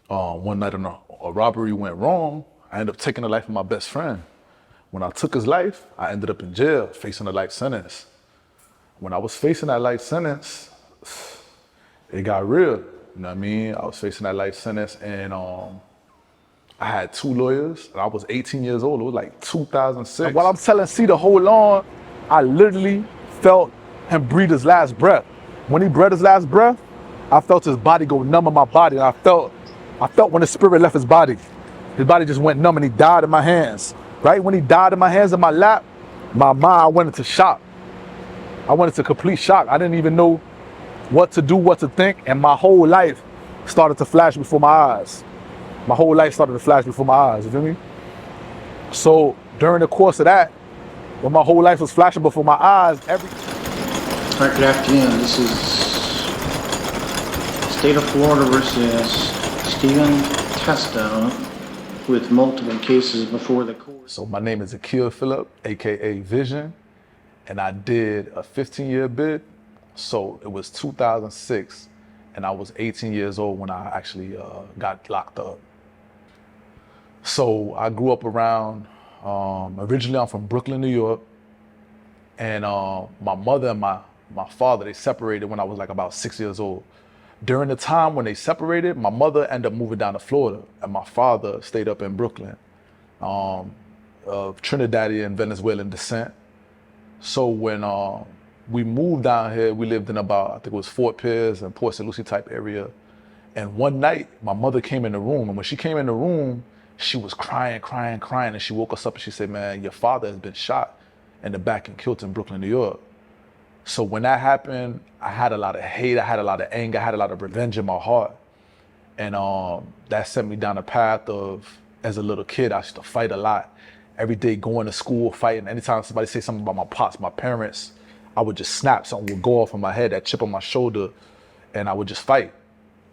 One night a robbery went wrong. I ended up taking the life of my best friend. When I took his life, I ended up in jail facing a life sentence. When I was facing that life sentence, it got real. You know what I mean? I was facing that life sentence and I had two lawyers. And I was 18 years old. It was like 2006. And while I'm telling C to hold on, I literally felt him breathe his last breath. When he breathed his last breath, I felt his body go numb in my body. And I felt when the spirit left his body just went numb and he died in my hands. Right? When he died in my hands in my lap, my mind went into shock. I went into complete shock. I didn't even know what to do, what to think, and my whole life started to flash before my eyes. My whole life started to flash before my eyes, you feel me? So during the course of that, when my whole life was flashing before my eyes, All right, good afternoon. This is State of Florida versus Stephen Testa with multiple cases before the court. So my name is Akil Phillip, AKA Vision, and I did a 15-year bid. So it was 2006, and I was 18 years old when I actually got locked up. So I grew up around, originally I'm from Brooklyn, New York, and my mother and my father, they separated when I was like about 6 years old. During the time when they separated, my mother ended up moving down to Florida, and my father stayed up in Brooklyn, of Trinidadian, Venezuelan descent. So when we moved down here, we lived in about, I think it was Fort Pierce and Port St. Lucie type area. And one night, my mother came in the room, and when she came in the room, she was crying, and she woke us up and she said, "Man, your father has been shot in the back and killed in Brooklyn, New York." So when that happened, I had a lot of hate, I had a lot of anger, I had a lot of revenge in my heart. And that sent me down a path of, as a little kid, I used to fight a lot. Every day going to school, fighting. Anytime somebody say something about my pops, my parents, I would just snap, something would go off on my head, that chip on my shoulder, and I would just fight.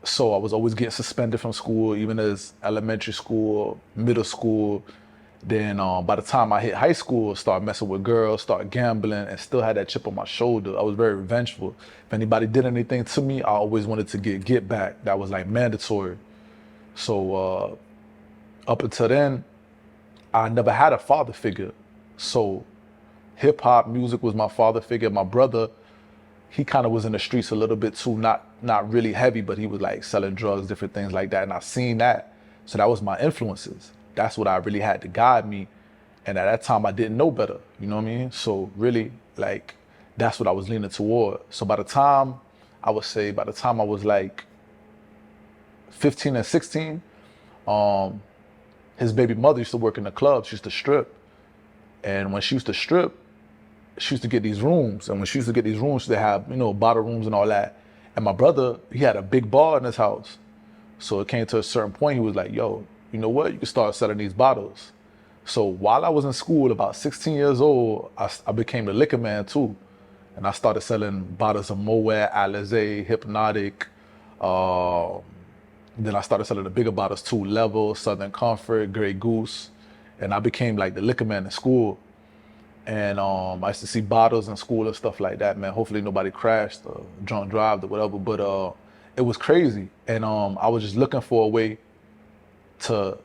So I was always getting suspended from school, even as elementary school, middle school. Then by the time I hit high school, started messing with girls, started gambling, and still had that chip on my shoulder. I was very revengeful. If anybody did anything to me, I always wanted to get back. That was like mandatory. So up until then, I never had a father figure. So hip hop music was my father figure. My brother, he kind of was in the streets a little bit too, not really heavy, but he was like selling drugs, different things like that. And I seen that. So that was my influences. That's what I really had to guide me. And at that time, I didn't know better. You know what I mean? So really, like, that's what I was leaning toward. So by the time I was like 15 and 16, his baby mother used to work in the club. She used to strip. And when she used to strip, she used to get these rooms. And when she used to get these rooms, they have, bottle rooms and all that. And my brother, he had a big bar in his house. So it came to a certain point, he was like, "Yo, you know what? You can start selling these bottles." So while I was in school, about 16 years old, I became the liquor man too. And I started selling bottles of Moet, Alizé, Hypnotic. Then I started selling the bigger bottles too, Level, Southern Comfort, Grey Goose. And I became like the liquor man in school. And I used to see bottles in school and stuff like that, man. Hopefully nobody crashed or drunk drove or whatever, but it was crazy. And I was just looking for a way to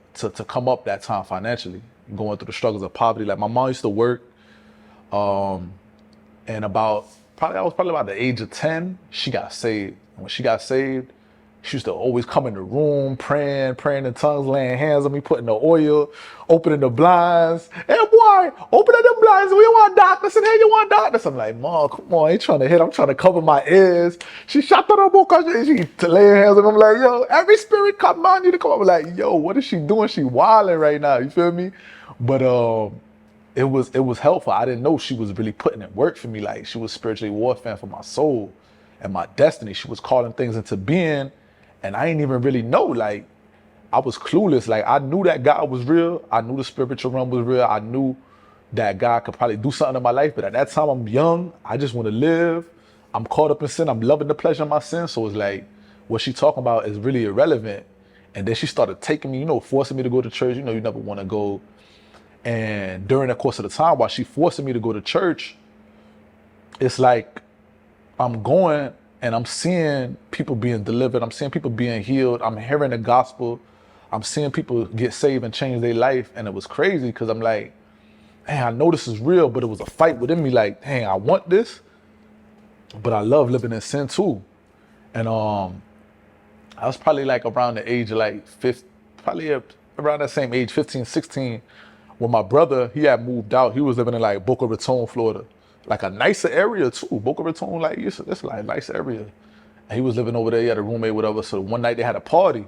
come up that time financially, going through the struggles of poverty. Like my mom used to work, and I was probably about the age of 10, she got saved. When she got saved, she used to always come in the room, praying in tongues, laying hands on me, putting the oil, opening the blinds. "Hey boy, open up the blinds, we want darkness, and hey, you want darkness." I'm like, "Mom, come on, I ain't trying to hit, I'm trying to cover my ears." She shot the book, she laying hands on me. I'm like, "Yo, every spirit come on you to come up." I'm like, "Yo, what is she doing? She wilding right now," you feel me? But it was helpful. I didn't know she was really putting in work for me. Like she was spiritually warfare for my soul and my destiny. She was calling things into being. And I didn't even really know, like, I was clueless. Like, I knew that God was real. I knew the spiritual realm was real. I knew that God could probably do something in my life. But at that time, I'm young. I just want to live. I'm caught up in sin. I'm loving the pleasure of my sin. So it's like, what she talking about is really irrelevant. And then she started taking me, forcing me to go to church. You never want to go. And during the course of the time, while she forcing me to go to church, it's like I'm going and I'm seeing people being delivered. I'm seeing people being healed. I'm hearing the gospel. I'm seeing people get saved and change their life. And it was crazy because I'm like, hey, I know this is real, but it was a fight within me like, hey, I want this, but I love living in sin too. And I was probably like around the age of like around that same age, 15, 16, when my brother, he had moved out. He was living in like Boca Raton, Florida. Like a nicer area too. Boca Raton, like it's like a nice area. And he was living over there. He had a roommate, whatever. So one night they had a party.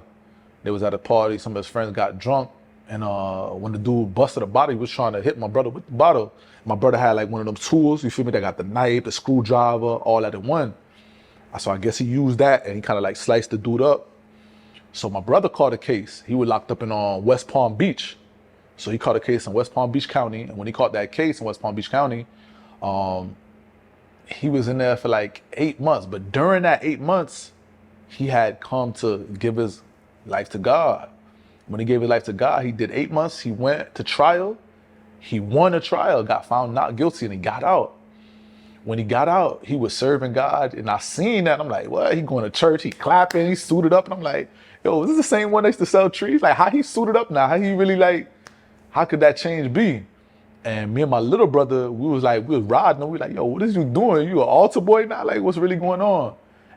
They was at a party. Some of his friends got drunk. And when the dude busted a bottle, he was trying to hit my brother with the bottle. My brother had like one of them tools, you feel me? They got the knife, the screwdriver, all that in one. So I guess he used that and he kind of like sliced the dude up. So my brother caught a case. He was locked up in West Palm Beach. So he caught a case in West Palm Beach County. And when he caught that case in West Palm Beach County, he was in there for like 8 months. But during that 8 months, he had come to give his life to God. When he gave his life to God, he did 8 months. He went to trial. He won a trial, got found not guilty, and he got out. When he got out, he was serving God, and I seen that. I'm like, what? He going to church, he clapping, he suited up, and I'm like, yo, is this the same one that used to sell trees? Like, how he suited up now? How he really like, how could that change be? And me and my little brother, we was riding, and we like, yo, what is you doing? You an altar boy now? Like, what's really going on?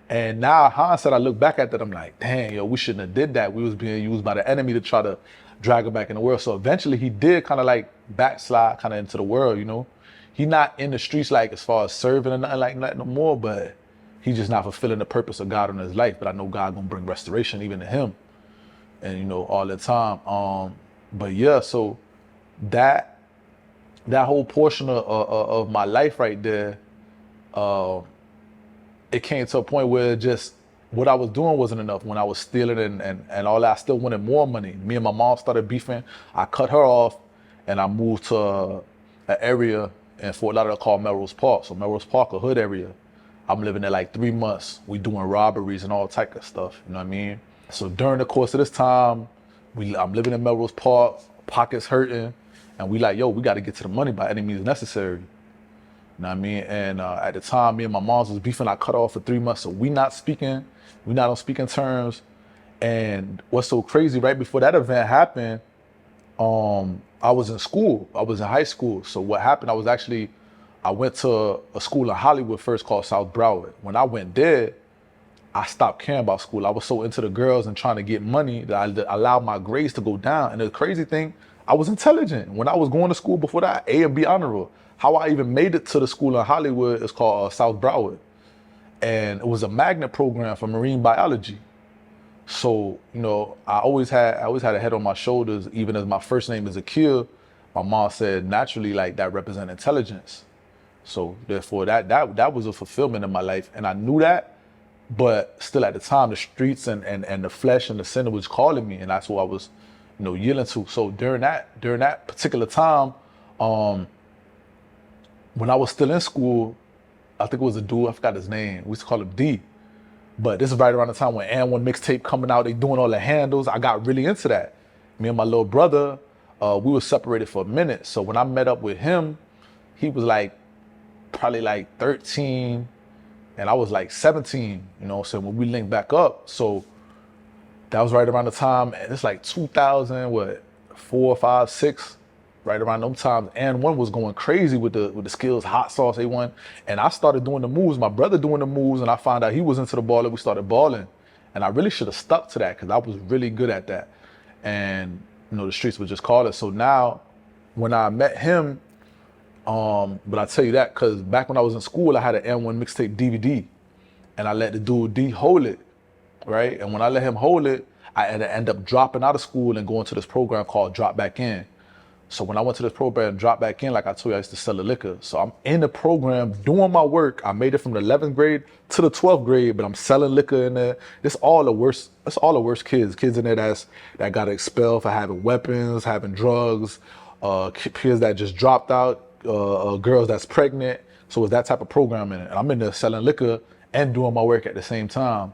And now, hindsight, I look back at that, I'm like, dang, yo, we shouldn't have did that. We was being used by the enemy to try to drag him back in the world. So eventually he did kind of like backslide kind of into the world, you know? He not in the streets like as far as serving or nothing like that no more, but he just not fulfilling the purpose of God in his life. But I know God gonna bring restoration even to him, and you know, all the time. But yeah, so that whole portion of my life right there, it came to a point where just what I was doing wasn't enough. When I was stealing and all that, I still wanted more money. Me and my mom started beefing. I cut her off and I moved to an area in Fort Lauderdale called Melrose Park. So Melrose Park, a hood area. I'm living there like 3 months. We doing robberies and all type of stuff, you know what I mean? So during the course of this time, I'm living in Melrose Park, pockets hurting, and we like, yo, we got to get to the money by any means necessary. You know what I mean? And at the time, me and my mom was beefing. I cut off for 3 months, so we not on speaking terms. And what's so crazy, right before that event happened, I was in school. I was in high school. So what happened, I went to a school in Hollywood first called South Broward. When I went there, I stopped caring about school. I was so into the girls and trying to get money that I allowed my grades to go down. And the crazy thing, I was intelligent. When I was going to school before that, A and B honor roll. How I even made it to the school in Hollywood is called South Broward. And it was a magnet program for marine biology. So, you know, I always had a head on my shoulders. Even as my first name is Akil, my mom said naturally like that represent intelligence. So therefore that was a fulfillment in my life. And I knew that, but still at the time, the streets and the flesh and the sin was calling me. And that's what I was, you know, yielding to. So during that particular time, when I was still in school, I think it was a dude, I forgot his name. We used to call him D. But this is right around the time when And1 mixtape coming out, they doing all the handles. I got really into that. Me and my little brother, we were separated for a minute. So when I met up with him, he was like, probably like 13, and I was like 17, you know, so when we linked back up, so that was right around the time, and it's like 2004, 5, 6, right around them times, and one was going crazy with the skills, hot sauce A1, and I started doing the moves, my brother doing the moves, and I found out he was into the ball, and we started balling, and I really should have stuck to that, because I was really good at that, and you know, the streets would just call it. So now, when I met him, but I tell you that because back when I was in school, I had an N1 mixtape DVD, and I let the dude D hold it, right? And when I let him hold it, I had to end up dropping out of school and going to this program called Drop Back In. So when I went to this program, Drop Back In, like I told you, I used to sell the liquor. So I'm in the program doing my work. I made it from the 11th grade to the 12th grade, but I'm selling liquor in there. It's all the worst kids in there that got expelled for having weapons, having drugs, kids that just dropped out, girls that's pregnant. So it's that type of program in it. And I'm in there selling liquor and doing my work at the same time.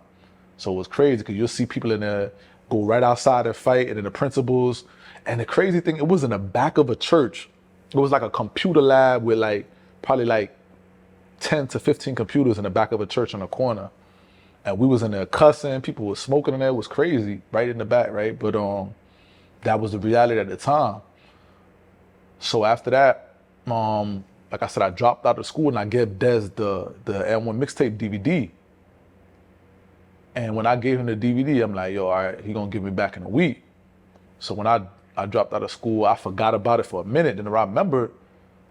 So it was crazy because you'll see people in there go right outside and fight, and then the principals. And the crazy thing, it was in the back of a church. It was like a computer lab with probably 10 to 15 computers in the back of a church on a corner. And we was in there cussing, people was smoking in there, it was crazy, right in the back, right? But that was the reality at the time. So after that, like I said, I dropped out of school and I gave Dez the N1 mixtape DVD. And when I gave him the DVD, I'm like, yo, all right, he gonna give me back in a week. So when I dropped out of school, I forgot about it for a minute. Then I remember,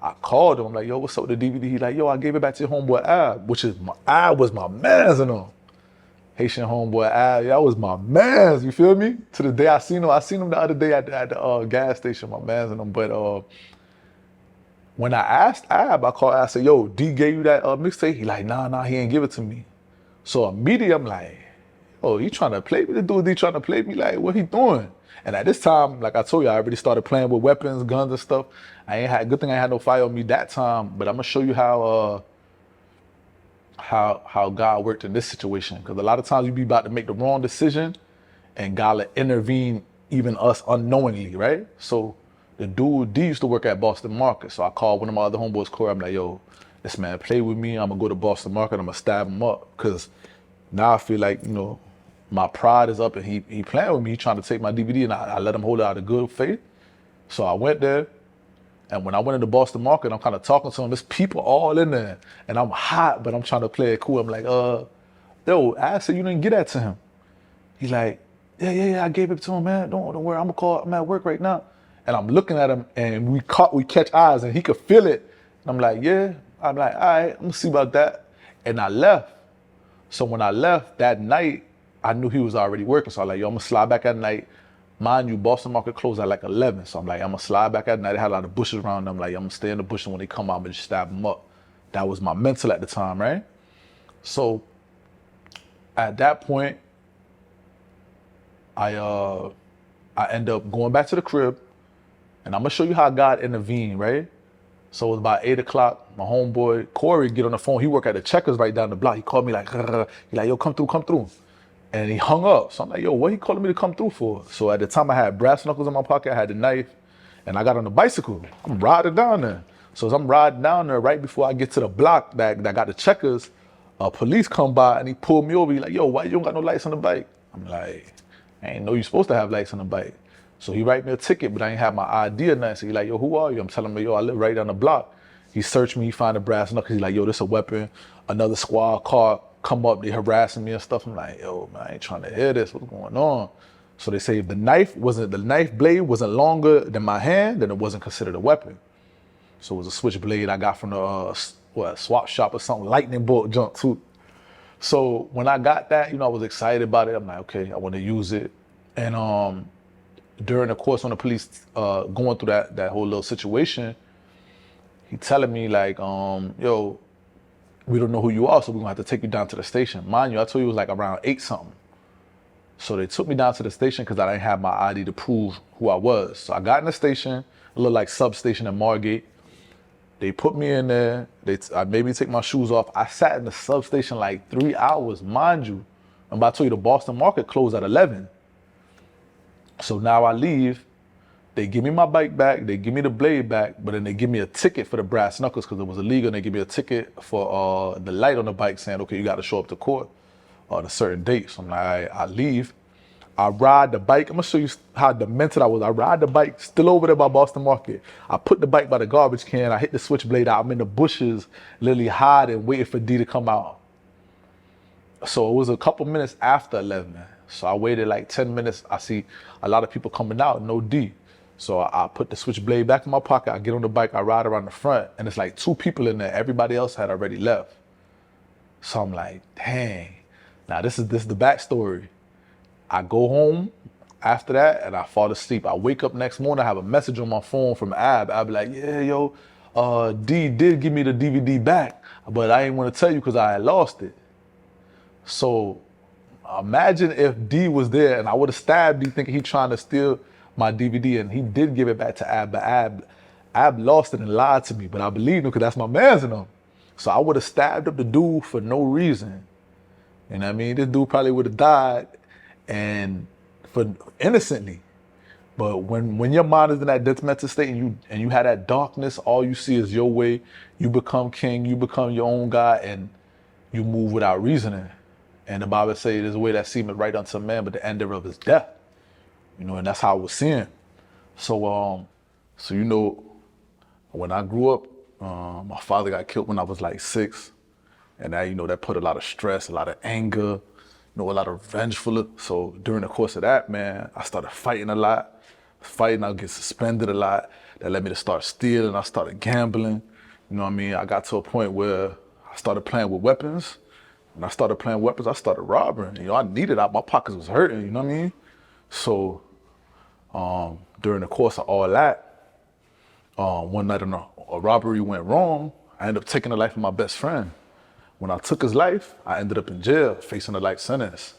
I called him. I'm like, yo, what's up with the DVD? He like, yo, I gave it back to your homeboy Ab, which is Ab was my man's and all. Haitian homeboy Ab, that was my man's. You feel me? To the day I seen him the other day at the gas station, my man's and him. But when I asked Ab, I called Ab, I said, yo, D gave you that mixtape? He like, nah, he ain't give it to me. So immediately I'm like, oh, he trying to play me? The dude D trying to play me? Like, what he doing? And at this time, like I told you, I already started playing with weapons, guns and stuff. Good thing I had no fire on me that time, but I'm gonna show you how God worked in this situation. Because a lot of times you be about to make the wrong decision and God will intervene even us unknowingly, right? So the dude D used to work at Boston Market. So I called one of my other homeboys, Corey. I'm like, yo, this man play with me. I'm gonna go to Boston Market. I'm gonna stab him up. Because now I feel like, my pride is up and he playing with me. He trying to take my DVD and I let him hold it out of good faith. So I went there. And when I went into Boston Market, I'm kind of talking to him. There's people all in there. And I'm hot, but I'm trying to play it cool. I'm like, yo, I said you didn't get that to him. He like, yeah, I gave it to him, man. Don't worry, I'm at work right now. And I'm looking at him and we catch eyes and he could feel it. And I'm like, yeah. I'm like, all right, I'm gonna see about that. And I left. So when I left that night, I knew he was already working. So I'm like, yo, I'm gonna slide back at night. Mind you, Boston Market closed at like 11. So I'm like, I'm gonna slide back at night. They had a lot of bushes around them. Like, I'm gonna stay in the bush and when they come out, I'm gonna just stab them up. That was my mental at the time, right? So at that point, I end up going back to the crib and I'm gonna show you how God intervened, right? So it was about 8 o'clock. My homeboy Corey get on the phone. He work at the Checkers right down the block. He called me like, he like, yo, come through. And he hung up. So I'm like, yo, what he calling me to come through for? So at the time I had brass knuckles in my pocket, I had the knife, and I got on the bicycle. I'm riding down there. So as I'm riding down there, right before I get to the block that got the Checkers, police come by and he pulled me over. He like, yo, why you don't got no lights on the bike? I'm like, I ain't know you supposed to have lights on the bike. So he write me a ticket, but I ain't have my ID or nothing. So he like, yo, who are you? I'm telling him, yo, I live right down the block. He searched me, he find the brass knuckles. He's like, yo, this a weapon. Another squad car come up, they harassing me and stuff. I'm like, yo, man, I ain't trying to hear this. What's going on? So they say if the knife blade wasn't longer than my hand, then it wasn't considered a weapon. So it was a switchblade I got from the swap shop or something, lightning bolt junk too. So when I got that, I was excited about it. I'm like, okay, I want to use it. And during the course when the police going through that whole little situation, he telling me like, yo, we don't know who you are, so we're gonna have to take you down to the station. Mind you, I told you it was like around 8 something. So they took me down to the station because I didn't have my ID to prove who I was. So I got in the station, a little like substation in Margate. They put me in there. I made me take my shoes off. I sat in the substation like 3 hours, mind you. I'm about to tell you the Boston Market closed at 11. So now I leave. They give me my bike back, they give me the blade back, but then they give me a ticket for the brass knuckles because it was illegal, and they give me a ticket for the light on the bike saying, okay, you got to show up to court on a certain date. So I'm like, I leave. I ride the bike. I'm going to show you how demented I was. I ride the bike still over there by Boston Market. I put the bike by the garbage can. I hit the switchblade out. I'm in the bushes, literally hiding, waiting for D to come out. So it was a couple minutes after 11. So I waited like 10 minutes. I see a lot of people coming out, no D. So I put the switchblade back in my pocket. I get on the bike, I ride around the front, and it's like 2 people in there. Everybody else had already left. So I'm like, dang. Now this is the backstory. I go home after that and I fall asleep. I wake up next morning, I have a message on my phone from Ab. Ab be like, yeah, yo, D did give me the DVD back, but I didn't want to tell you because I had lost it. So imagine if D was there and I would have stabbed D thinking he trying to steal my DVD, and he did give it back to Ab, but Ab lost it and lied to me, but I believed him because that's my man's in him. So I would have stabbed up the dude for no reason. You know what I mean? This dude probably would have died and for innocently. But when your mind is in that detrimental state and you have that darkness, all you see is your way. You become king, you become your own God, and you move without reasoning. And the Bible says there's a way that seemeth right unto man, but the end thereof is death. You know, and that's how I was seeing. So, you know, when I grew up, my father got killed when I was like 6. And that, you know, that put a lot of stress, a lot of anger, you know, a lot of vengeful. So during the course of that, man, I started fighting a lot. I would get suspended a lot. That led me to start stealing. I started gambling. You know what I mean? I got to a point where I started playing with weapons. When I started playing weapons, I started robbing. You know, I needed it. My pockets was hurting, you know what I mean? So during the course of all that, one night a robbery went wrong. I ended up taking the life of my best friend. When I took his life, I ended up in jail facing a life sentence.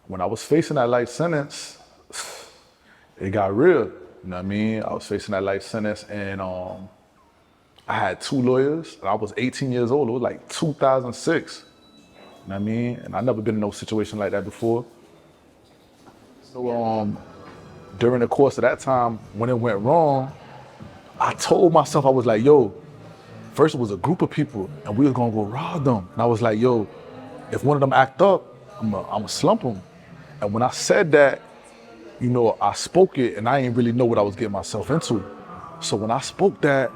When I was facing that life sentence, it got real. You know what I mean? I was facing that life sentence, and I had 2 lawyers, and I was 18 years old. It was like 2006. You know what I mean? And I never been in no situation like that before. So during the course of that time, when it went wrong, I told myself, I was like, yo, first it was a group of people, and we was gonna go rob them. And I was like, yo, if one of them act up, I'ma slump them. And when I said that, you know, I spoke it, and I didn't really know what I was getting myself into. So when I spoke that,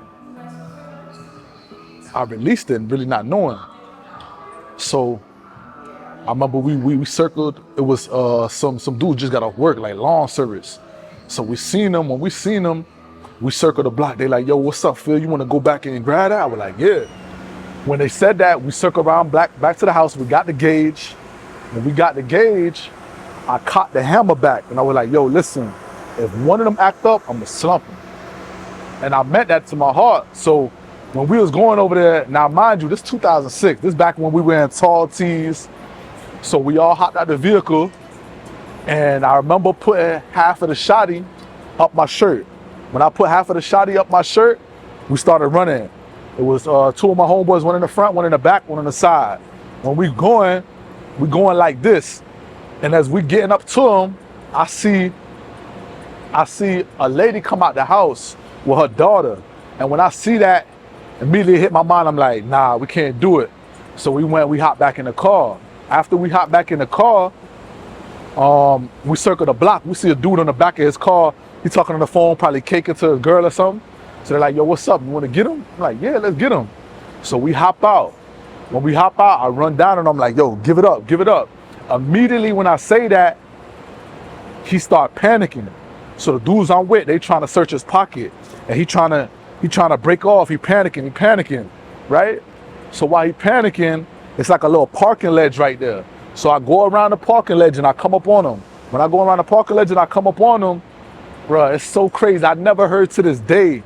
I released it, really not knowing. So I remember we circled. It was some dude just got off work, like lawn service. So we seen them. When we seen them, we circled the block. They like, yo, what's up, Phil? You want to go back and grab that? I was like, yeah. When they said that, we circled around back to the house. We got the gauge. When we got the gauge, I caught the hammer back, and I was like, yo, listen, if one of them act up, I'm gonna slump them. And I meant that to my heart. So when we was going over there, now mind you, this 2006. This back when we were in tall tees. So we all hopped out the vehicle, and I remember putting half of the shotty up my shirt. When I put half of the shotty up my shirt, we started running. It was 2 of my homeboys, one in the front, one in the back, one on the side. When we going like this. And as we getting up to them, I see a lady come out the house with her daughter. And when I see that, immediately hit my mind, I'm like, nah, we can't do it. So we hopped back in the car. After we hopped back in the car, we circled the block. We see a dude on the back of his car. He talking on the phone, probably caking to a girl or something. So they're like, yo, what's up? You want to get him? I'm like, yeah, let's get him. So we hop out. When we hop out, I run down and I'm like, yo, give it up, give it up. Immediately when I say that, he start panicking. So the dudes I'm with, they trying to search his pocket, and he trying to break off. He panicking, right? So while he panicking, it's like a little parking ledge right there. So I go around the parking ledge and I come up on him. When I go around the parking ledge and I come up on him, bruh, it's so crazy. I never heard to this day.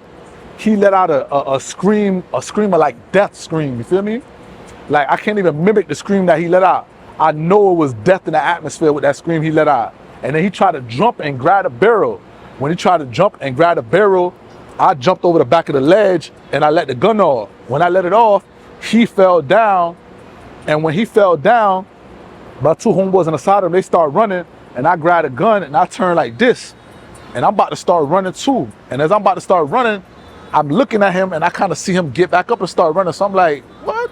He let out a scream, a screamer like death scream. You feel me? Like I can't even mimic the scream that he let out. I know it was death in the atmosphere with that scream he let out. And then he tried to jump and grab the barrel. When he tried to jump and grab the barrel, I jumped over the back of the ledge and I let the gun off. When I let it off, he fell down. And when he fell down, my 2 homeboys on the side of him, they start running, and I grabbed a gun and I turned like this. And I'm about to start running too. And as I'm about to start running, I'm looking at him and I kind of see him get back up and start running. So I'm like, what?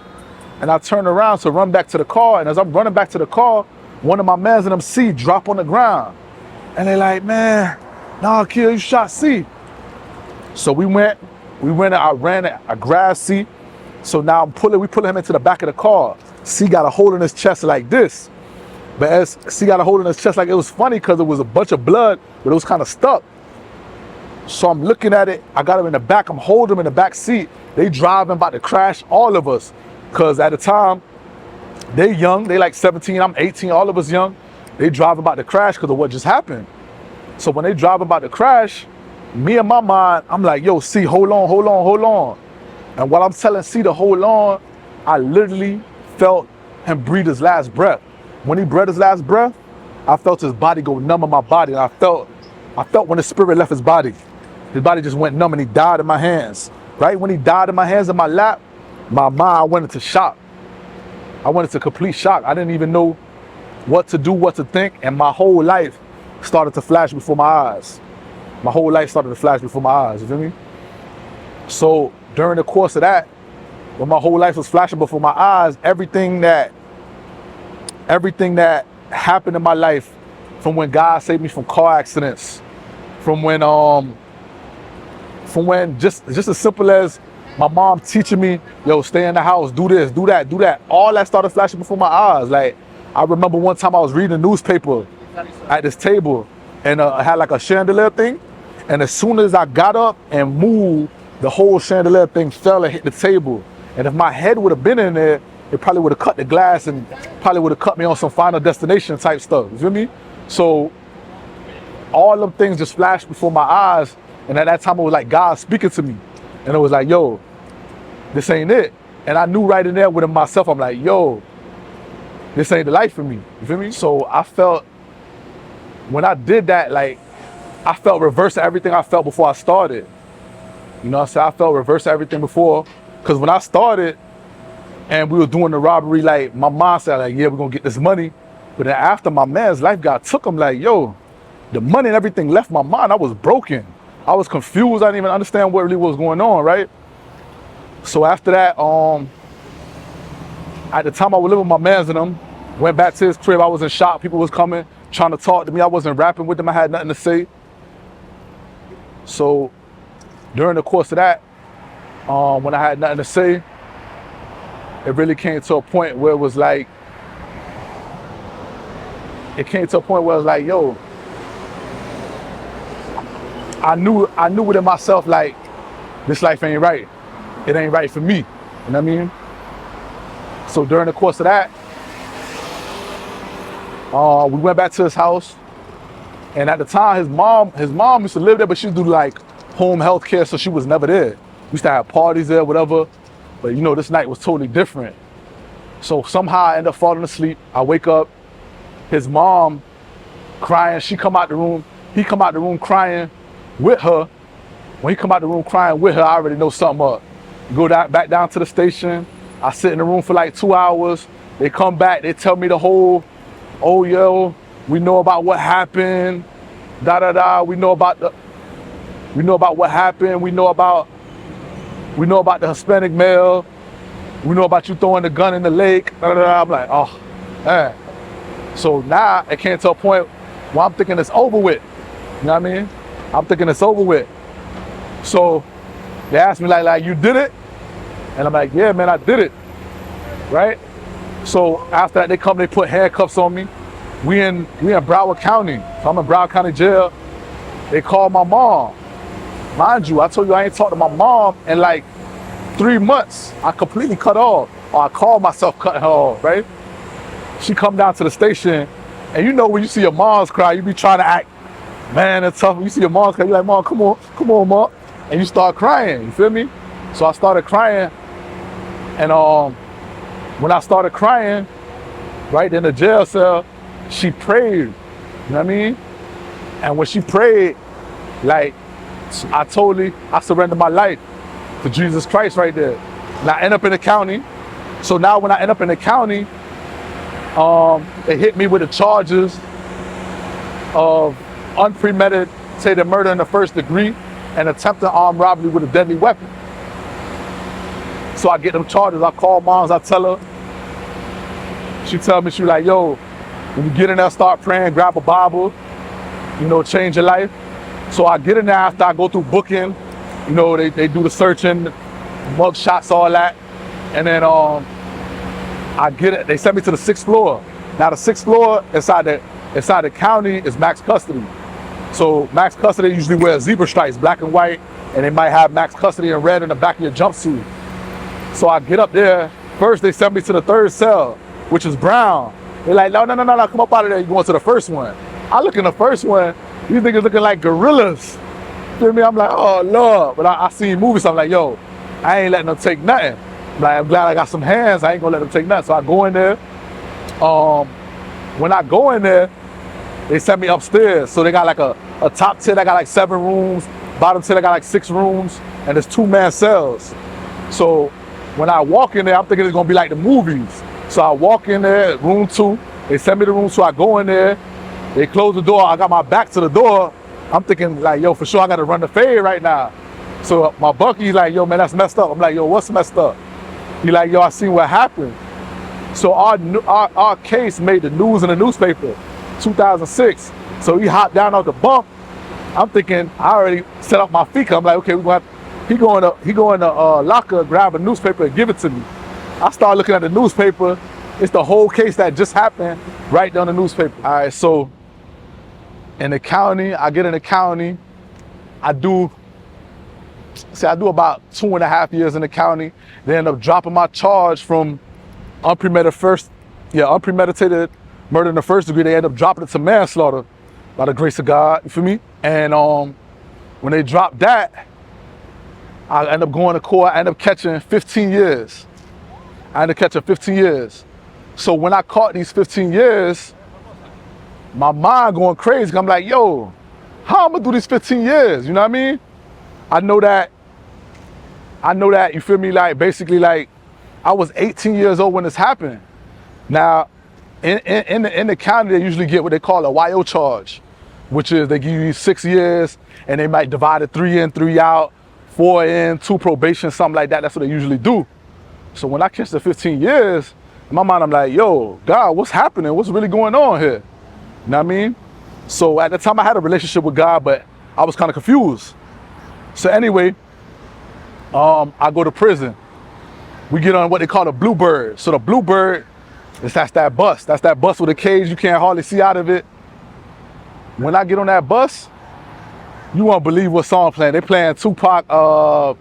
And I turn around to run back to the car. And as I'm running back to the car, one of my mans in them C drop on the ground. And they like, man, nah, kid, you shot C. So we went, I grabbed C. So now we pulling him into the back of the car. C got a hold in his chest like this. But as C got a hold in his chest, like it was funny because it was a bunch of blood, but it was kind of stuck. So I'm looking at it, I got him in the back, I'm holding him in the back seat. They driving about to crash all of us. Cause at the time, they young, they like 17, I'm 18, all of us young. They driving about to crash because of what just happened. So when they driving about to crash, me in my mind, I'm like, yo, C, hold on. And while I'm telling C to hold on, I literally felt him breathe his last breath. When he breathed his last breath, I felt his body go numb in my body. And I felt when his spirit left his body just went numb and he died in my hands. Right? When he died in my hands in my lap, my mind went into shock. I went into complete shock. I didn't even know what to do, what to think. And my whole life started to flash before my eyes. You feel me? So during the course of that, when my whole life was flashing before my eyes, everything that everything that happened in my life, from when God saved me from car accidents, from when just as simple as my mom teaching me, yo, stay in the house, do this, do that, do that. All that started flashing before my eyes. Like, I remember one time I was reading a newspaper at this table, and I had like a chandelier thing. And as soon as I got up and moved, the whole chandelier thing fell and hit the table. And if my head would have been in there, it probably would have cut the glass and probably would have cut me on some Final Destination type stuff. You feel me? So all them things just flashed before my eyes. And at that time, it was like God speaking to me. And it was like, yo, this ain't it. And I knew right in there within myself, I'm like, yo, this ain't the life for me. You feel me? So I felt, when I did that, like, I felt reverse of everything I felt before I started. You know what I'm saying? I felt reverse of everything before. Because when I started and we were doing the robbery, like, my mom said, like, yeah, we're going to get this money. But then after my man's life got took, I'm like, yo, the money and everything left my mind. I was broken. I was confused. I didn't even understand what really was going on, right? So after that, at the time I was living with my mans and them, went back to his crib. I was in shock. People was coming, trying to talk to me. I wasn't rapping with them. I had nothing to say. So during the course of that, when I had nothing to say, it really came to a point where it was like, yo, I knew within myself, like, this life ain't right. It ain't right for me. You know what I mean? So during the course of that, we went back to his house. And at the time, his mom used to live there, but she used to do like home health care, so she was never there. We used to have parties there, whatever. But you know, this night was totally different. So somehow I end up falling asleep. I wake up, his mom crying. She come out the room. He come out the room crying with her. When he come out the room crying with her, I already know something up. Go back down to the station. I sit in the room for like 2 hours. They come back. They tell me the whole, oh, yo, we know about what happened. Da da da. We know about what happened. We know about the Hispanic male. We know about you throwing the gun in the lake. Da da da. I'm like, oh, man. So now it came to a point where I'm thinking it's over with. You know what I mean? I'm thinking it's over with. So they asked me like, you did it? And I'm like, yeah, man, I did it. Right? So after that, they put handcuffs on me. We in Broward County. So I'm in Broward County jail. They called my mom. Mind you, I told you I ain't talked to my mom in like 3 months. I completely cut off. Or I called myself cutting her off, right? She come down to the station, and you know when you see your moms cry, you be trying to act, man, it's tough. When you see your moms cry, you're like, Mom, come on, Mom. And you start crying, you feel me? So I started crying, and when I started crying, right in the jail cell, she prayed, you know what I mean? And when she prayed, like, I surrendered my life to Jesus Christ right there. And I end up in the county. So now when I end up in the county, they hit me with the charges of unpremeditated murder in the first degree and attempted armed robbery with a deadly weapon. So I get them charges. I call moms, I tell her. She tell me, she like, yo, when you get in there, start praying, grab a Bible, you know, change your life. So I get in there after I go through booking, you know, they do the searching, mug shots, all that. And then I get it, they sent me to the 6th floor. Now the 6th floor inside the county is max custody. So max custody usually wears zebra stripes, black and white, and they might have max custody in red in the back of your jumpsuit. So I get up there, first they sent me to the 3rd cell, which is brown. They're like, no, come up out of there, you're going to the first one. I look in the first one, these niggas looking like gorillas. Feel me? I'm like, oh Lord. But I seen movies, so I'm like, yo, I ain't letting them take nothing. Like, I'm glad I got some hands, I ain't gonna let them take nothing. So I go in there. When I go in there, they sent me upstairs. So they got like a top 10, I got like 7 rooms, bottom 10, I got like 6 rooms, and there's 2-man cells. So when I walk in there, I'm thinking it's gonna be like the movies. So I walk in there, room 2, they send me to room 2, I go in there, they close the door, I got my back to the door. I'm thinking like, yo, for sure I gotta run the fade right now. So my Bucky's like, yo, man, that's messed up. I'm like, yo, what's messed up? He like, yo, I seen what happened. So our case made the news in the newspaper, 2006. So he hopped down off the bump. I'm thinking, I already set up my feet. I'm like, okay, he go in the locker, grab a newspaper and give it to me. I start looking at the newspaper. It's the whole case that just happened right down the newspaper. All right, so in the county, I get in the county. I do about 2.5 years in the county. They end up dropping my charge from unpremeditated murder in the first degree. They end up dropping it to manslaughter by the grace of God, you feel me? And when they dropped that, I end up going to court. I end up catching 15 years. So when I caught these 15 years, my mind going crazy. I'm like, yo, how I'm gonna do these 15 years? You know what I mean? I know that, you feel me? Like, basically, like, I was 18 years old when this happened. Now, in the county, they usually get what they call a YO charge, which is they give you 6 years and they might divide it 3 in, 3 out, 4 in, 2 probation, something like that. That's what they usually do. So when I catch the 15 years, in my mind, I'm like, yo, God, what's happening? What's really going on here? You know what I mean? So at the time I had a relationship with God, but I was kind of confused. So anyway, I go to prison. We get on what they call a Bluebird. So the Bluebird, that's that bus. That's that bus with a cage you can't hardly see out of it. When I get on that bus, you won't believe what song playing. They playing Tupac, dun,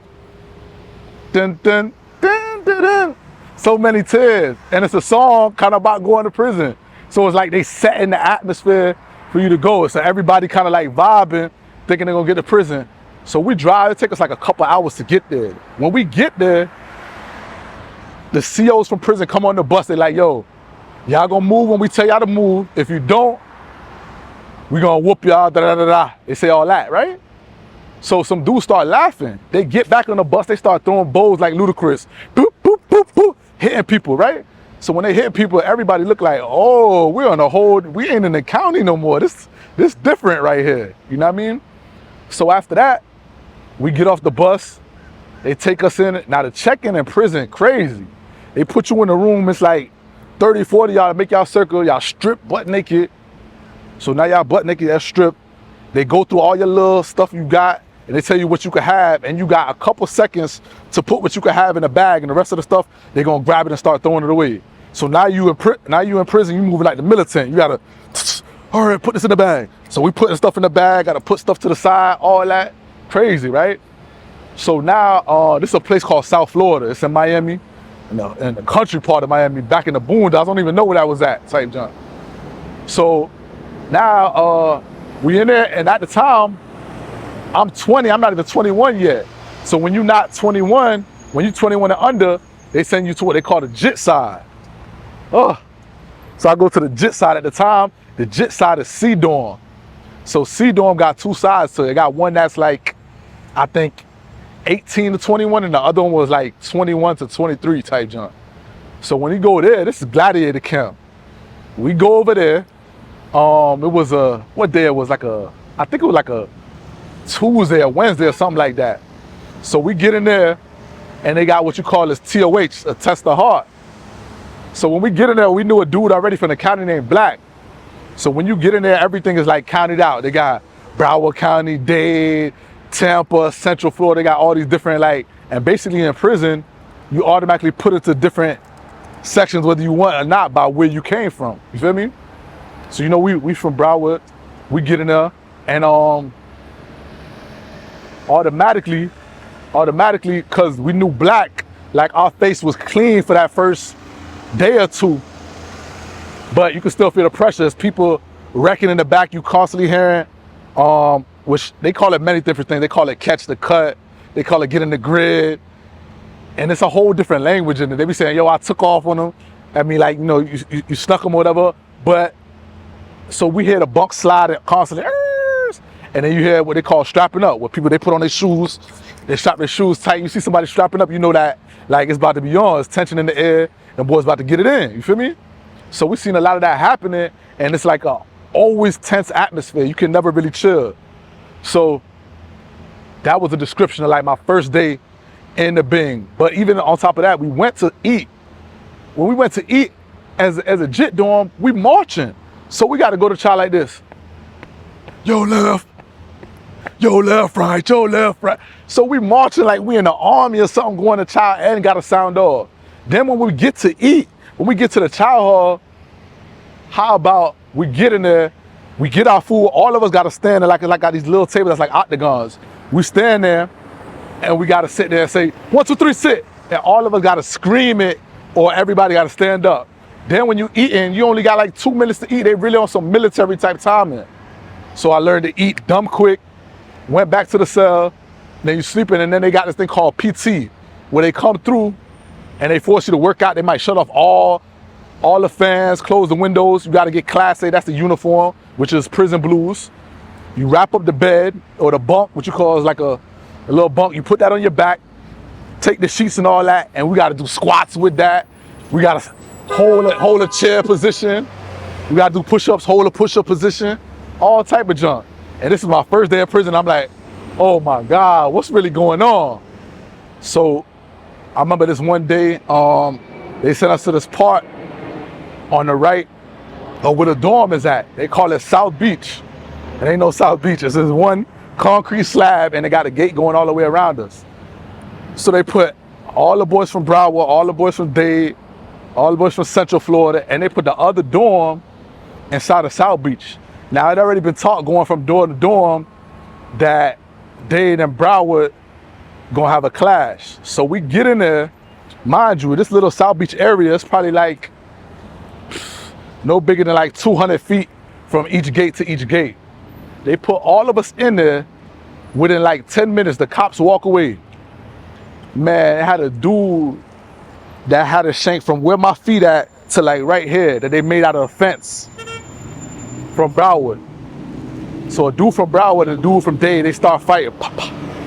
dun, dun, dun, dun. So Many Tears. And it's a song kind of about going to prison. So it's like they set in the atmosphere for you to go. So everybody kind of like vibing, thinking they're gonna get to prison. So we drive, it takes us like a couple hours to get there. When we get there, the COs from prison come on the bus. They're like, yo, y'all gonna move when we tell y'all to move. If you don't, we gonna whoop y'all, da da da da. They say all that, right? So some dudes start laughing. They get back on the bus, they start throwing bows like Ludacris. Boop, boop, boop, boop, hitting people, right? So when they hit people, everybody look like, oh, we ain't in the county no more. This different right here. You know what I mean? So after that, we get off the bus. They take us in. Now the check-in in prison, crazy. They put you in a room. It's like 30, 40 y'all, make y'all circle. Y'all strip butt naked. So now y'all butt naked, that's stripped. They go through all your little stuff you got, and they tell you what you can have, and you got a couple seconds to put what you can have in the bag, and the rest of the stuff, they're gonna grab it and start throwing it away. So now you in prison, you moving like the militant. You gotta, all right, put this in the bag. So we putting stuff in the bag, gotta put stuff to the side, all that. Crazy, right? So now, this is a place called South Florida. It's in Miami, in the country part of Miami, back in the boondocks. I don't even know where that was at, type junk. So now, we in there, and at the time, I'm 20, I'm not even 21 yet. So when you're not 21, when you're 21 and under, they send you to what they call the JIT side. So I go to the JIT side at the time. The JIT side is C-Dorm. So C-Dorm got 2 sides to it. It got one that's like, I think, 18 to 21, and the other one was like 21 to 23 type junk. So when you go there, this is Gladiator Camp. We go over there. It was what day it was, I think it was like a Tuesday or Wednesday or something like that. So we get in there, and they got what you call this TOH, a test of heart. So when we get in there, we knew a dude already from the county named Black. So when you get in there, everything is like counted out. They got Broward County, Dade, Tampa, Central Florida. They got all these different and basically in prison, you automatically put it to different sections whether you want or not by where you came from. You feel me? So you know we from Broward, we get in there, and automatically, cause we knew Black, like our face was clean for that first day or two, but you can still feel the pressure. There's people wrecking in the back, you constantly hearing, which they call it many different things. They call it catch the cut, they call it get in the grid, and it's a whole different language in it. They be saying, yo, I took off on them. I mean, like, you know, you snuck them or whatever, but so we hear the bunk slide constantly, and then you hear what they call strapping up, where people, they put on their shoes, they strap their shoes tight. You see somebody strapping up, you know that, like, it's about to be on, it's tension in the air, and boys about to get it in, you feel me? So we seen a lot of that happening, and it's like a always tense atmosphere. You can never really chill. So that was a description of like my first day in the Bing. But even on top of that, we went to eat. When we went to eat, as a JIT dorm, we marching. So we got to go to child like this. Yo left, right, yo left, right. So we marching like we in the army or something, going to child and got to sound off. Then when we get to eat, when we get to the child hall, how about we get in there, we get our food, all of us got to stand there like got these little tables that's like octagons. We stand there and we got to sit there and say, 1, 2, 3, sit. And all of us got to scream it or everybody got to stand up. Then when you eating, you only got like 2 minutes to eat. They really on some military type timing. So I learned to eat dumb quick, went back to the cell, then you sleeping, and then they got this thing called PT, where they come through and they force you to work out. They might shut off all the fans, close the windows. You got to get Class A, that's the uniform, which is prison blues. You wrap up the bed or the bunk, what you call is like a little bunk. You put that on your back, take the sheets and all that, and we got to do squats with that. We got to hold a chair position. We got to do push-ups, hold a push-up position, all type of junk. And this is my first day of prison. I'm like, oh my God, what's really going on? So I remember this one day, they sent us to this part on the right of where the dorm is at. They call it South Beach. It ain't no South Beach. It's this one concrete slab and they got a gate going all the way around us. So they put all the boys from Broward, all the boys from Dade, all the boys from Central Florida, and they put the other dorm inside of South Beach. Now, it already been taught going from dorm to dorm that Dade and Broward gonna have a clash. So we get in there, mind you, this little South Beach area is probably like no bigger than like 200 feet from each gate to each gate. They put all of us in there. Within like 10 minutes, the cops walk away. Man, it had a dude that had a shank from where my feet at to like right here that they made out of a fence from Broward. So a dude from Broward and a dude from Dade, they start fighting.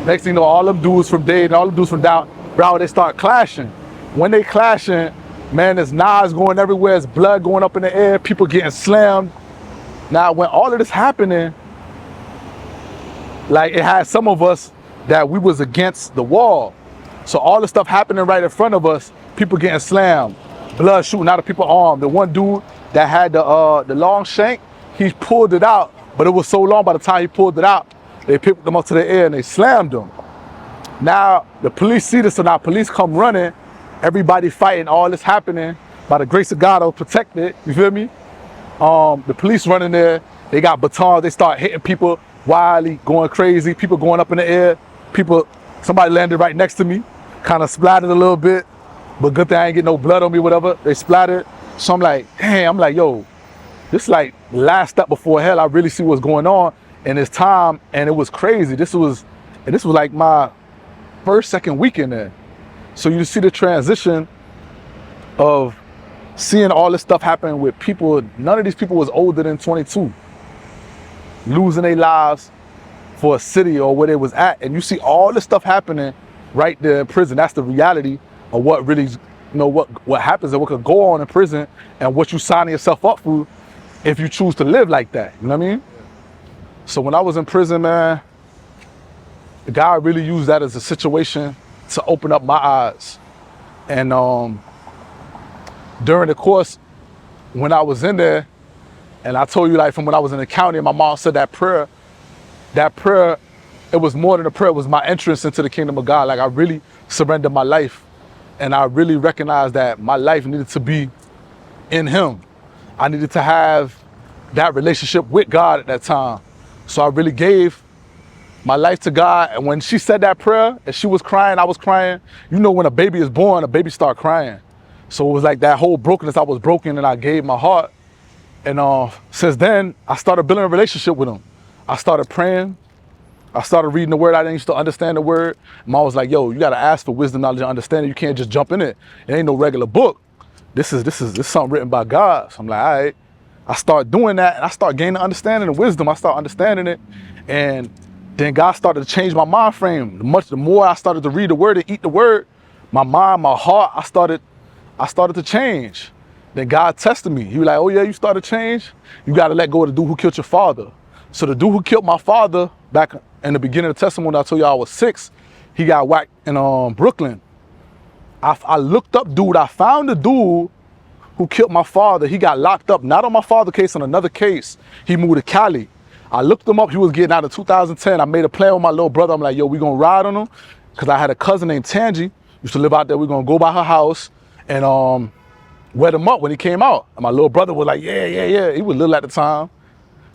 Next thing you know, all them dudes from Dade and all them dudes from Broward, they start clashing. When they clashing, man, there's knives going everywhere, there's blood going up in the air, people getting slammed. Now, when all of this happening, like it had some of us that we was against the wall. So all the stuff happening right in front of us, people getting slammed, blood shooting out of people's arms. The one dude that had the long shank, he pulled it out, but it was so long by the time he pulled it out, they picked him up to the air and they slammed him. Now, the police see this, so now police come running, everybody fighting, all this happening. By the grace of God, I was protected, you feel me? The police running there, they got batons, they start hitting people wildly, going crazy, people going up in the air, somebody landed right next to me, kind of splattered a little bit, but good thing I ain't get no blood on me, whatever, they splattered. So I'm like, damn, I'm like, yo, this like last step before hell, I really see what's going on in this time, and it was crazy. This was like my second week in there. So you see the transition of seeing all this stuff happen with people. None of these people was older than 22, losing their lives for a city or where they was at. And you see all this stuff happening right there in prison. That's the reality of what really, what happens and what could go on in prison and what you signing yourself up for if you choose to live like that. You know what I mean? So when I was in prison, man, God really used that as a situation to open up my eyes. And during the course, when I was in there, and I told you, like, from when I was in the county, my mom said that prayer, it was more than a prayer, it was my entrance into the kingdom of God. Like, I really surrendered my life, and I really recognized that my life needed to be in Him. I needed to have that relationship with God at that time. So I really gave my life to God. And when she said that prayer and she was crying, I was crying. You know, when a baby is born, a baby start crying. So it was like that whole brokenness. I was broken and I gave my heart. And since then, I started building a relationship with Him. I started praying. I started reading the word. I didn't used to understand the word. Mom was like, yo, you got to ask for wisdom, knowledge, and understanding. You can't just jump in it. It ain't no regular book. This is something written by God. So I'm like, all right. I start doing that and I start gaining understanding and wisdom. I start understanding it. And then God started to change my mind frame. The more I started to read the word and eat the word, my mind, my heart, I started to change. Then God tested me. He was like, oh yeah, you started to change? You got to let go of the dude who killed your father. So the dude who killed my father, back in the beginning of the testimony, I told you I was 6, he got whacked in Brooklyn. I looked up dude, I found the dude who killed my father, he got locked up, not on my father case, on another case. He moved to Cali. I looked him up, he was getting out in 2010. I made a plan with my little brother. I'm like, yo, we gonna ride on him. Cause I had a cousin named Tangi, used to live out there. We're gonna go by her house and wet him up when he came out. And my little brother was like, yeah. He was little at the time.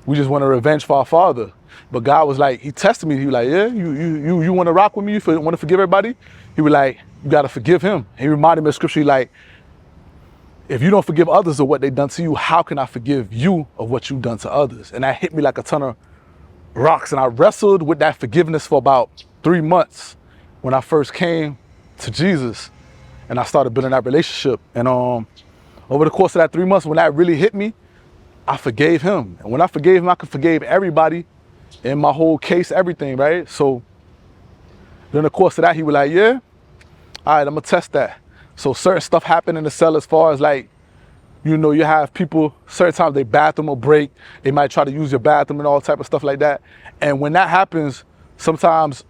We just wanted revenge for our father. But God was like, he tested me. He was like, yeah, you want to rock with me? You want to forgive everybody? He was like, you got to forgive him. He reminded me of scripture, like, if you don't forgive others of what they done to you, how can I forgive you of what you've done to others? And that hit me like a ton of rocks. And I wrestled with that forgiveness for about 3 months when I first came to Jesus and I started building that relationship. And over the course of that 3 months, when that really hit me, I forgave him. And when I forgave him, I could forgive everybody in my whole case, everything, right? So during the course of that, he was like, yeah, all right, I'm gonna test that. So certain stuff happened in the cell as far as like, you know, you have people, certain times their bathroom will break. They might try to use your bathroom and all type of stuff like that. And when that happens, sometimes,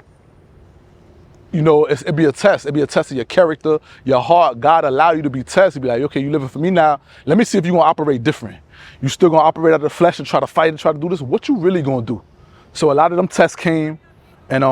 you know, it'd be a test. It'd be a test of your character, your heart. God allow you to be tested. He'd be like, okay, you living for me now. Let me see if you gonna operate different. You still gonna operate out of the flesh and try to fight and try to do this? What you really gonna do? So a lot of them tests came, and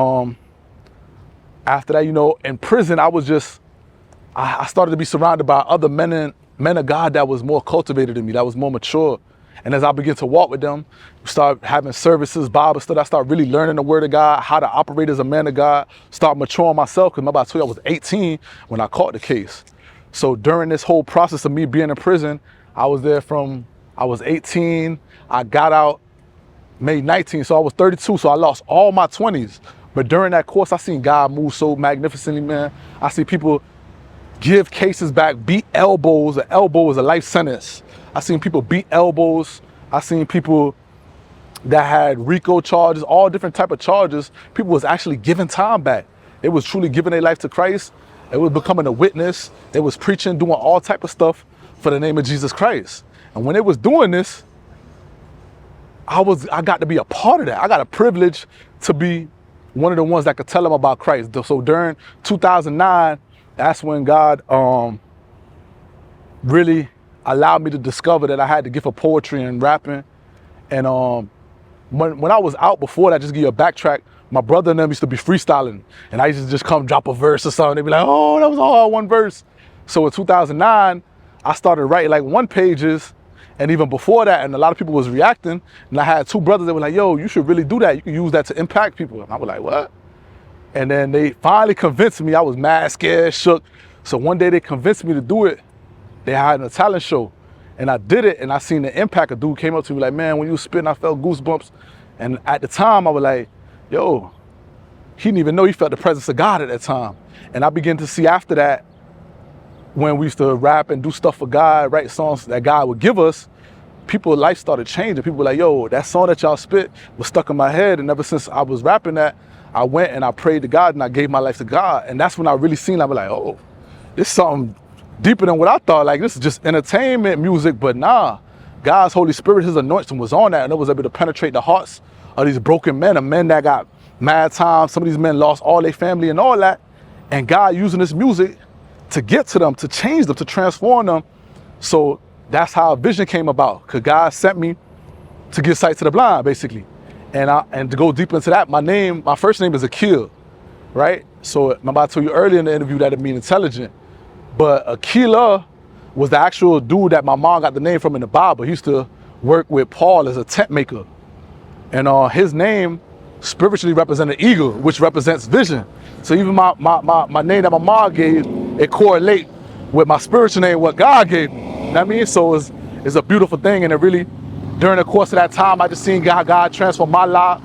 after that, you know, in prison, I started to be surrounded by other men of God that was more cultivated than me, that was more mature. And as I began to walk with them, start having services, Bible study, I started really learning the word of God, how to operate as a man of God, start maturing myself. Because remember I told you I was 18 when I caught the case. So during this whole process of me being in prison, I was 18, I got out May 19, so I was 32, so I lost all my 20s. But during that course, I seen God move so magnificently, man. I see people give cases back, beat elbows. An elbow is a life sentence. I seen people beat elbows. I seen people that had RICO charges, all different type of charges. People was actually giving time back. It was truly giving their life to Christ. It was becoming a witness. It was preaching, doing all type of stuff for the name of Jesus Christ. And when it was doing this, I got to be a part of that. I got a privilege to be one of the ones that could tell them about Christ. So during 2009, that's when God really allowed me to discover that I had the gift of poetry and rapping. And when I was out before that, just give you a backtrack, my brother and them used to be freestyling. And I used to just come drop a verse or something. They'd be like, oh, that was all one verse. So in 2009, I started writing like 1 pages. And even before that, and a lot of people was reacting, and I had 2 brothers that were like, yo, you should really do that. You can use that to impact people. And I was like, what? And then they finally convinced me. I was mad, scared, shook. So one day they convinced me to do it. They had a talent show. And I did it, and I seen the impact. A dude came up to me like, man, when you was spitting, I felt goosebumps. And at the time, I was like, yo, he didn't even know he felt the presence of God at that time. And I began to see after that, when we used to rap and do stuff for God, write songs that God would give us, people's life started changing. People were like, yo, that song that y'all spit was stuck in my head. And ever since I was rapping that, I went and I prayed to God and I gave my life to God. And that's when I really seen, I was like, oh, this is something deeper than what I thought. Like, this is just entertainment music, but nah. God's Holy Spirit, his anointing was on that, and it was able to penetrate the hearts of these broken men, of men that got mad times. Some of these men lost all their family and all that. And God using this music to get to them, to change them, to transform them. So that's how vision came about. Cause God sent me to give sight to the blind, basically. And to go deep into that, my first name is Akil, right? So remember I told you earlier in the interview that it means intelligent. But Aquila was the actual dude that my mom got the name from in the Bible. He used to work with Paul as a tent maker. And his name spiritually represented eagle, which represents vision. So even my name that my mom gave, it correlate with my spiritual name, what God gave me. You know what I mean? So it's a beautiful thing. And it really, during the course of that time, I just seen God transform my life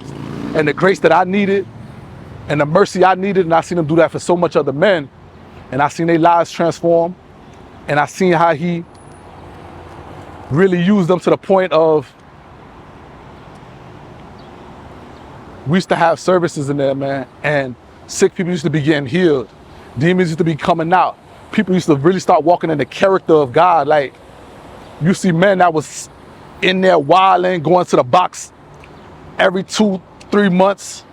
and the grace that I needed and the mercy I needed. And I seen him do that for so much other men. And I seen their lives transform. And I seen how he really used them to the point of, we used to have services in there, man. And sick people used to be getting healed. Demons used to be coming out. People used to really start walking in the character of God. Like, you see men that was in there wilding, going to the box every 2-3 months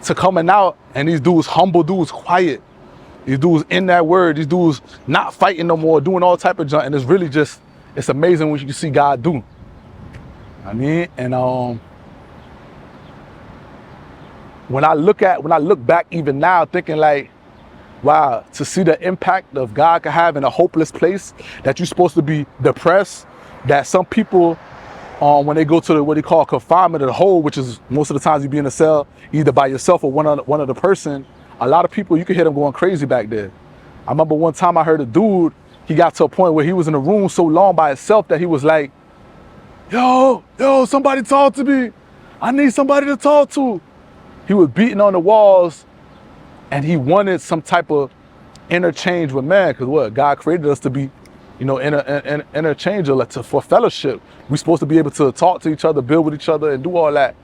to coming out. And these dudes, humble dudes, quiet. These dudes in that word, these dudes not fighting no more, doing all type of junk. And it's really just it's amazing what you see God do. I mean, and when I look back even now, thinking like, wow, to see the impact of God can have in a hopeless place, that you're supposed to be depressed, that some people, when they go to what they call confinement or the hole, which is most of the times you be in a cell either by yourself or one of the person, a lot of people, you could hear them going crazy back there. I remember one time I heard a dude, he got to a point where he was in a room so long by himself that he was like, yo, somebody talk to me. I need somebody to talk to. He was beating on the walls, and he wanted some type of interchange with man, because what? God created us to be, interchangeable for fellowship. We're supposed to be able to talk to each other, build with each other, and do all that.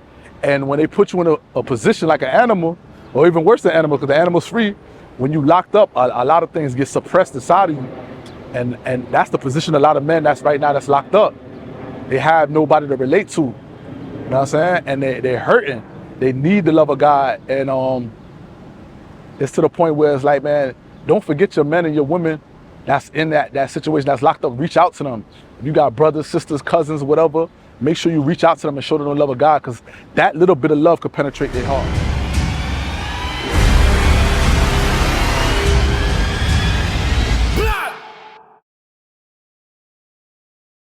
And when they put you in a position like an animal, or even worse than animal, because the animal's free, when you locked up, a lot of things get suppressed inside of you. And that's the position a lot of men that's locked up. They have nobody to relate to. You know what I'm saying? And they're hurting. They need the love of God. And it's to the point where it's like, man, don't forget your men and your women that's in that situation, that's locked up. Reach out to them. If you got brothers, sisters, cousins, whatever, make sure you reach out to them and show them the love of God, because that little bit of love could penetrate their heart.